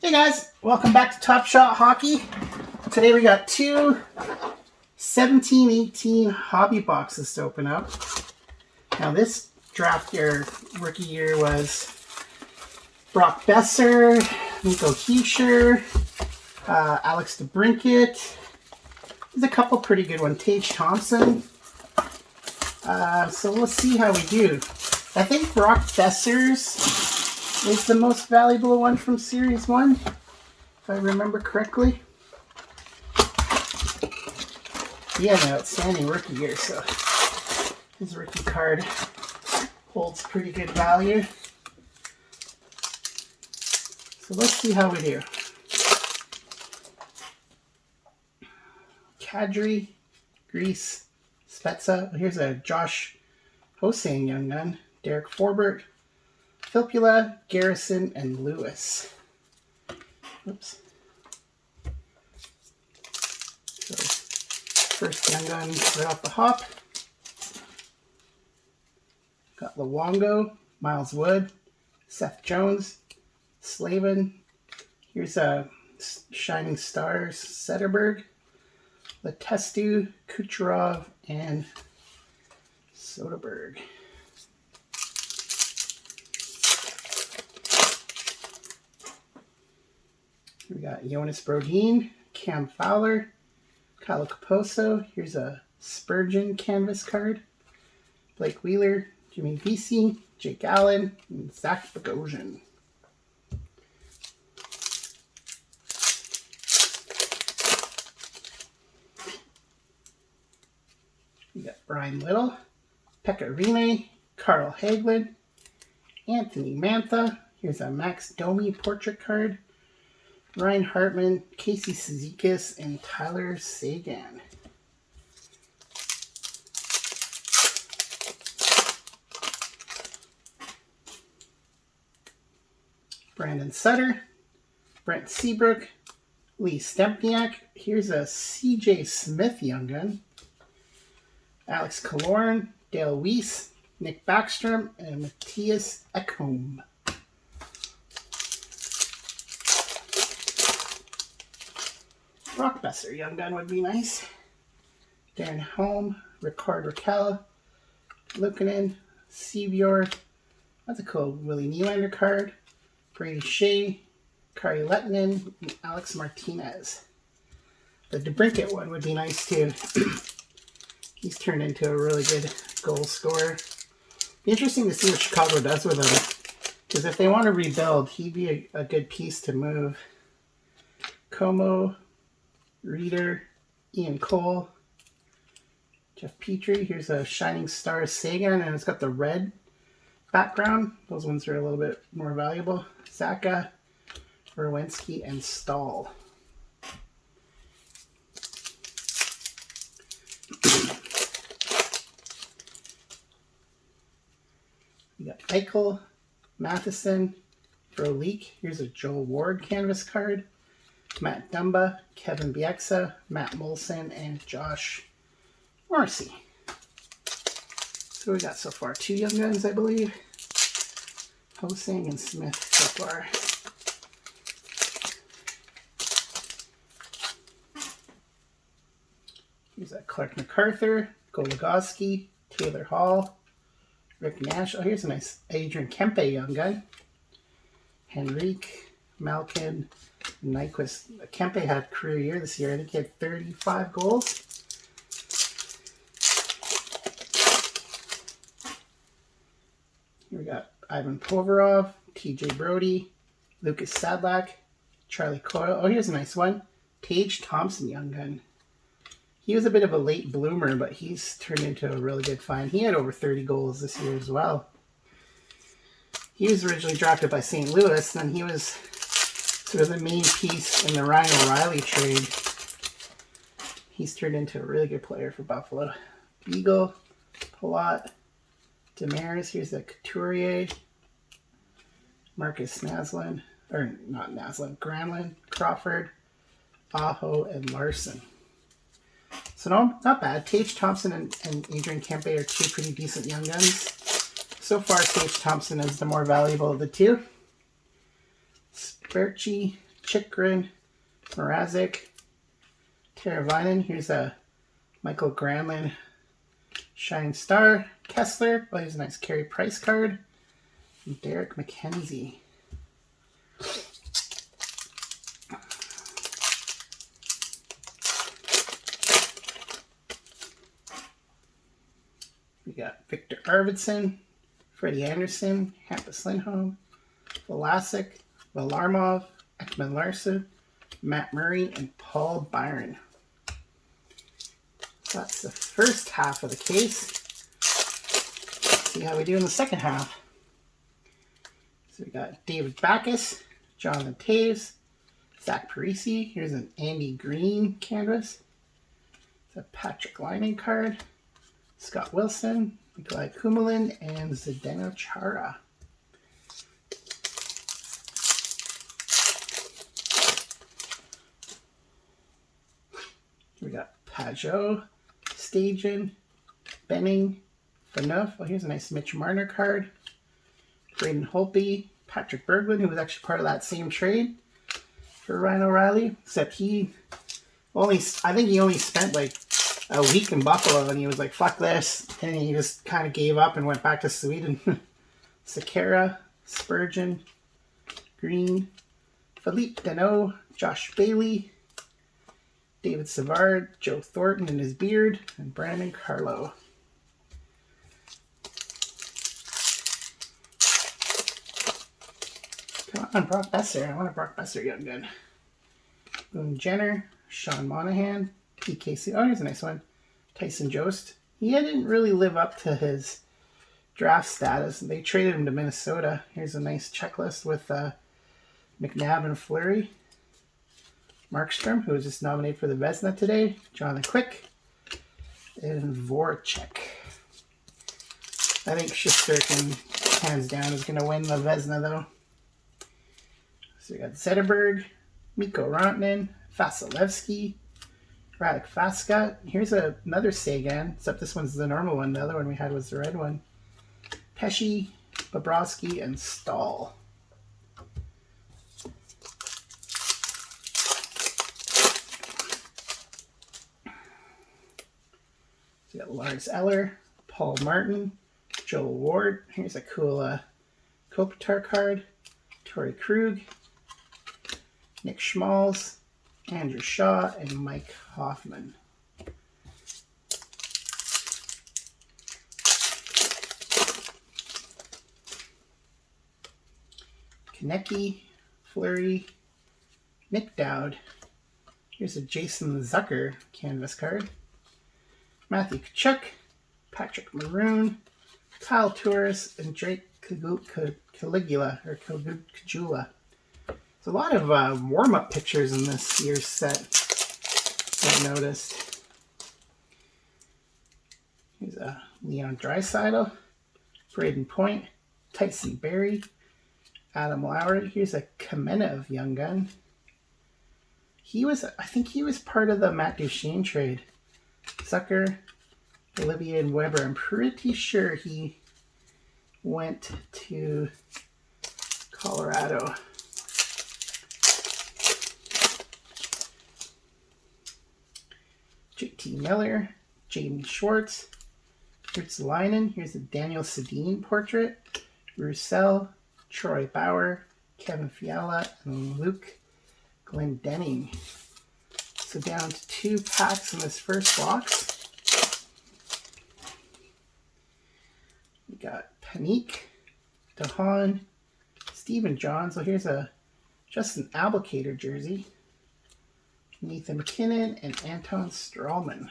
Hey guys, welcome back to Top Shot Hockey. Today we got two 17-18 hobby boxes to open up. Now this draft year, rookie year was Brock Boeser, Nico Hischier, Alex DeBrincat. There's a couple pretty good ones. Tage Thompson. So we'll see how we do. I think Brock Boeser's is the most valuable one from Series 1, if I remember correctly. He had an outstanding rookie year, so his rookie card holds pretty good value. So let's see how we do. Kadri, Grease, Spezza. Here's a Josh Hosang young gun. Derek Forbort, Filppula, Garrison, and Lewis. Oops. So first young gun right off the hop. Got Luongo, Miles Wood, Seth Jones, Slavin. Here's a Shining Stars, Zetterberg, Letestu, Kucherov, and Soderberg. We got Jonas Brodin, Cam Fowler, Kyle Caposo. Here's a Spurgeon canvas card. Blake Wheeler, Jimmy Vesey, Jake Allen, and Zach Bogosian. We got Brian Little, Pekka Rinne, Carl Hagelin, Anthony Mantha. Here's a Max Domi portrait card. Ryan Hartman, Casey Cizikas, and Tyler Seguin. Brandon Sutter, Brent Seabrook, Lee Stempniak. Here's a CJ Smith young gun. Alex Killorn, Dale Weiss, Nick Backstrom, and Matthias Ekholm. Brock Boeser young gun would be nice. Darren Helm, Ricard Raquel, Luukkonen, Sevior. That's a cool Willie Nylander card. Brady Shea, Kari Lettinen, and Alex Martinez. The DeBrincat one would be nice too. He's turned into a really good goal scorer. Be interesting to see what Chicago does with him. Because if they want to rebuild, he'd be a good piece to move. Como, Reeder, Ian Cole, Jeff Petrie. Here's a Shining Stars Sagan, and it's got the red background. Those ones are a little bit more valuable. Zaka, Rowensky, and Stahl. We got Eichel, Matheson, Broleek. Here's a Joel Ward canvas card. Matt Dumba, Kevin Bieksa, Matt Molson, and Josh Morrissey. So we got so far 2 young guns, I believe. Hosang and Smith so far. Here's a Clark MacArthur, Goligoski, Taylor Hall, Rick Nash. Oh, here's a nice Adrian Kempe young gun. Henrique, Malkin, Nyquist. Kempe had a career year this year. I think he had 35 goals. Here we got Ivan Provorov, TJ Brody, Lucas Sadlak, Charlie Coyle. Oh, here's a nice one. Tage Thompson young gun. He was a bit of a late bloomer, but he's turned into a really good find. He had over 30 goals this year as well. He was originally drafted by St. Louis, and then he was sort of the main piece in the Ryan O'Reilly trade. He's turned into a really good player for Buffalo. Beagle, Palat, Demers. Here's a Couturier, Marcus Naslund, or not Naslund, Granlund, Crawford, Aho, and Larson. So no, not bad. Tage Thompson and Adrian Kempe are 2 pretty decent young guns. So far, Tage Thompson is the more valuable of the 2. Berchi, Chychrun, Mrazek, Teravainen. Here's a Michael Granlund, Shining Star, Kessler. Oh, here's a nice Carey Price card. And Derek McKenzie. We got Victor Arvidsson, Freddie Anderson, Hampus Lindholm, Vlasic, Varlamov, Ekman Larsson, Matt Murray, and Paul Byron. So that's the first half of the case. Let's see how we do in the second half. So we got David Backes, Jonathan Toews, Zach Parise. Here's an Andy Green canvas. It's a Patrick Laine card. Scott Wilson, Nikolai Kumelin, and Zdeno Chara. We got Pajot, Stajan, Benning, Phaneuf. Oh, here's a nice Mitch Marner card. Braden Holtby, Patrick Berglund, who was actually part of that same trade for Ryan O'Reilly, except I think he only spent like a week in Buffalo and he was like, fuck this, and he just kind of gave up and went back to Sweden. Sekera, Spurgeon, Green, Philippe Deneau, Josh Bailey, David Savard, Joe Thornton and his beard, and Brandon Carlo. Come on, Brock Besser. I want a Brock Besser young gun. Boone Jenner, Sean Monahan, PKC. Oh, here's a nice one. Tyson Jost. He didn't really live up to his draft status. They traded him to Minnesota. Here's a nice checklist with McNabb and Fleury. Markstrom, who was just nominated for the Vezina today. Jonathan Quick. And Voracek. I think Shesterkin, hands down, is going to win the Vezina, though. So we got Zetterberg, Mikko Rantanen, Vasilevsky, Radek Faska. Here's another Sagan, except this one's the normal one. The other one we had was the red one. Pesci, Bobrovsky, and Stahl. So we got Lars Eller, Paul Martin, Joel Ward. Here's a cool Kopitar card. Torrey Krug, Nick Schmalz, Andrew Shaw, and Mike Hoffman. Konecny, Fleury, Nick Dowd. Here's a Jason Zucker canvas card. Matthew Tkachuk, Patrick Maroon, Kyle Turris, and Drake Caligula, or Cagula. There's a lot of warm-up pictures in this year's set, I've noticed. Here's a Leon Draisaitl, Braden Point, Tyson Barrie, Adam Lowry. Here's a Kamenev young gun. I think he was part of the Matt Duchene trade. Zucker, Olivier and Weber. I'm pretty sure he went to Colorado. JT Miller, Jaden Schwartz, Fritz Leinen. Here's a Daniel Sedin portrait. Roussel, Troy Bauer, Kevin Fiala, and Luke Glendening. So down to 2 packs in this first box. We got Panik, DeHaan, Stephen John. So here's a Justin Albuquerque jersey. Nathan McKinnon and Anton Strawman.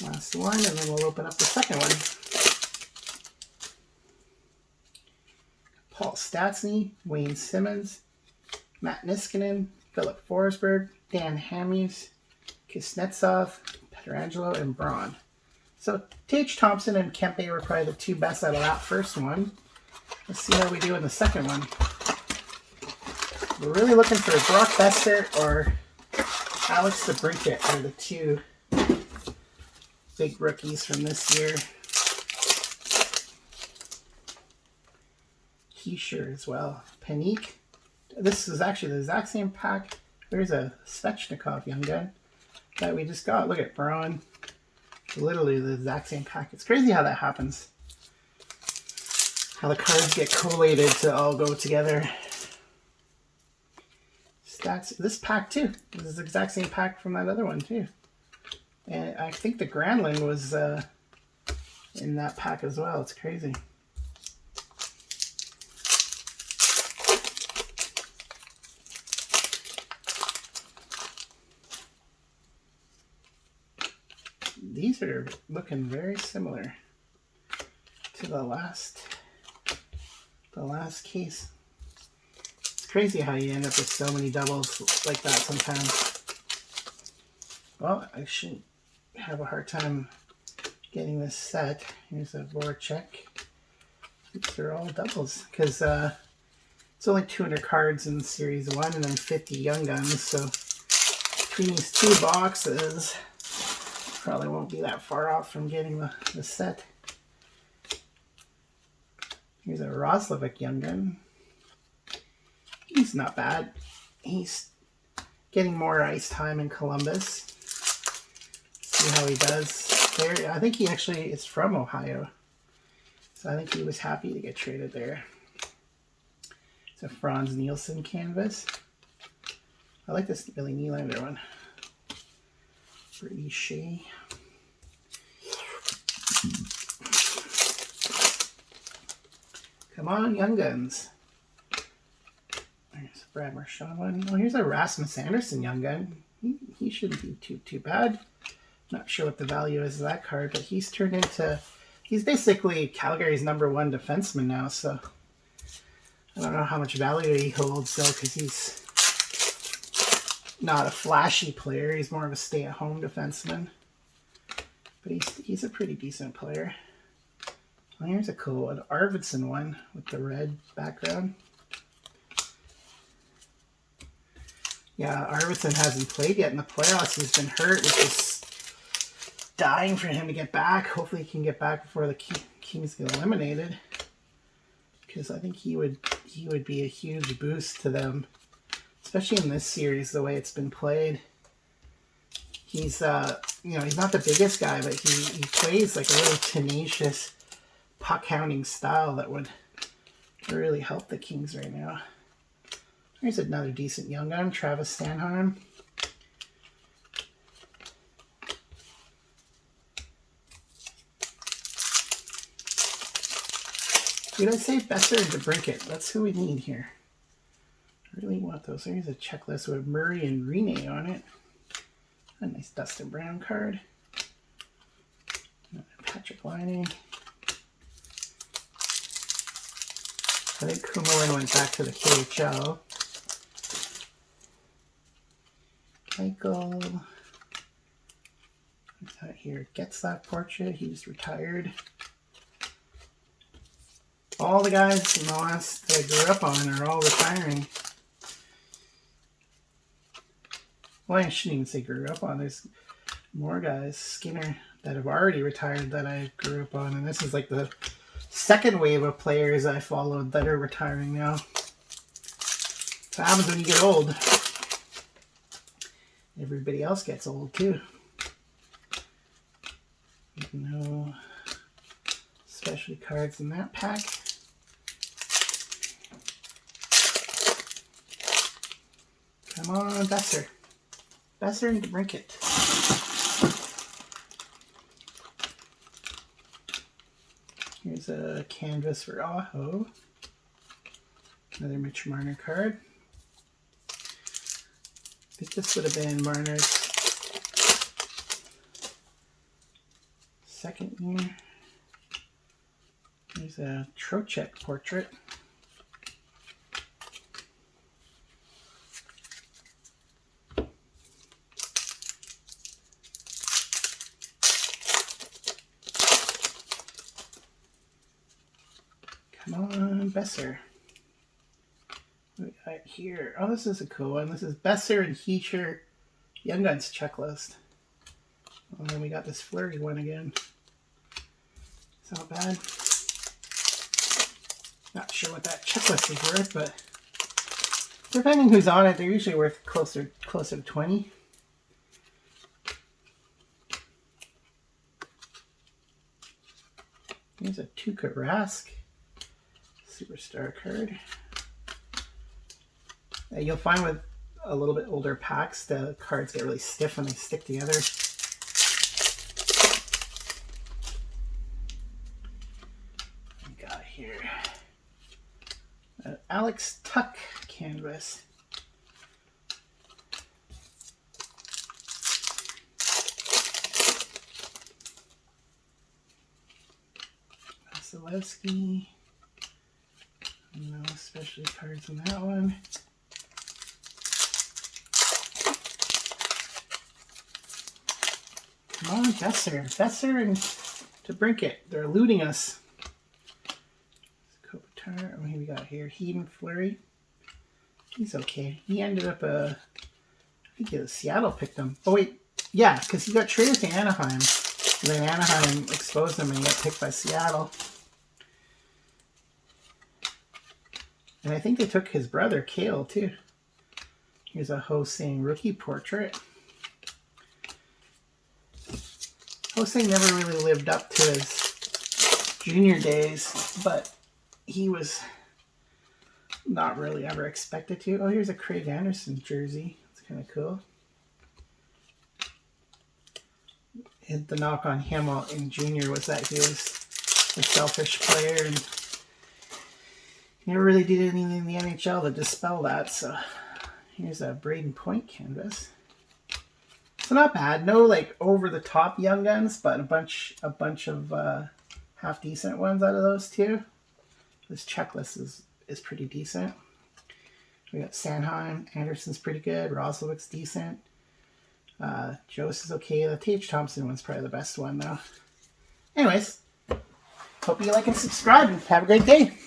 Last one, and then we'll open up the second one. Paul Stastny, Wayne Simmons, Matt Niskanen, Philip Forsberg, Dan Hamhuis, Kuznetsov, Pietrangelo, and Braun. So Tage Thompson and Kempe were probably the 2 best out of that first one. Let's see how we do in the second one. We're really looking for Brock Besser or Alex DeBrincat are the 2 big rookies from this year. Keisher as well. Panik, This is actually the exact same pack. There's a Svechnikov young gun that we just got. Look at Braun. Literally the exact same pack. It's crazy how that happens. How the cards get collated to all go together. Stacks. This pack too. This is the exact same pack from that other one too. And I think the Granlund was in that pack as well. It's crazy. These are looking very similar to the last case. It's crazy how you end up with so many doubles like that sometimes. Well, I shouldn't have a hard time getting this set. Here's a Voracek. These are all doubles because it's only 200 cards in Series 1 and then 50 Young Guns. So between these two boxes, probably won't be that far off from getting the set. Here's a Roslovic Young Gun. He's not bad. He's getting more ice time in Columbus. See how he does there. I think he actually is from Ohio. So I think he was happy to get traded there. It's a Franz Nielsen canvas. I like this Billy Nylander one. Brady Shea. Come on, Young Guns. There's a Brad Marchand one. Oh, here's a Rasmus Anderson Young Gun. He shouldn't be too bad. Not sure what the value is of that card, but he's turned into... He's basically Calgary's #1 defenseman now, so... I don't know how much value he holds, though, because he's not a flashy player. He's more of a stay-at-home defenseman. But he's a pretty decent player. Oh, here's a cool one. Arvidsson one with the red background. Yeah, Arvidsson hasn't played yet in the playoffs. He's been hurt, which is dying for him to get back. Hopefully he can get back before the Kings get eliminated. Because I think he would be a huge boost to them. Especially in this series, the way it's been played. He's he's not the biggest guy, but he plays like a really tenacious puck hounding style that would really help the Kings right now. Here's another decent young gun, Travis Sanheim. Did I say Besser and DeBrincat? That's who we need here. I really want those. Here's a checklist with Murray and Rene on it. A nice Dustin Brown card. Patrick Laine. I think Kummerlin went back to the KHL. Michael. Out here, Getzlaf portrait. He's retired. All the guys in the last that I grew up on are all retiring. Well, I shouldn't even say grew up on. There's more guys, Skinner, that have already retired that I grew up on. And this is like the second wave of players I followed that are retiring now. What happens when you get old? Everybody else gets old too. No specialty cards in that pack. Come on, Besser. Besser and DeBrincat. Here's a canvas for Aho. Another Mitch Marner card. I think this would have been Marner's second year. There's a Trocheck portrait. Come on, Besser. What we got here? Oh, this is a cool one. This is Besser and Heacher Young Guns checklist. And then we got this Fleury one again. It's not bad. Not sure what that checklist is worth, but Depending who's on it, they're usually worth closer to 20. Here's a Tuukka Rask superstar card. You'll find with a little bit older packs, the cards get really stiff when they stick together. We got here Alex Tuch canvas. Vasilevsky. No special cards in that one. Come on, Besser and DeBrincat. They're eluding us. Kopitar. Oh, here we got here. Heaton Fleury. He's okay. He ended up, I think Seattle picked him. Oh, wait. Yeah, because he got traded to Anaheim. And then Anaheim exposed him and he got picked by Seattle. And I think they took his brother, Cale, too. Here's a Ho-Sang rookie portrait. Ho-Sang never really lived up to his junior days, but he was not really ever expected to. Oh, here's a Craig Anderson jersey. It's kind of cool. And the knock on him in junior was that he was a selfish player and never really did anything in the NHL to dispel that. So here's a Braden Point canvas. So not bad. No like over the top young guns, but a bunch of half decent ones out of those two. This checklist is pretty decent. We got Sanheim, Anderson's pretty good, Roslovich's decent. Jost is okay. The Tage Thompson one's probably the best one though. Anyways, hope you like and subscribe and have a great day.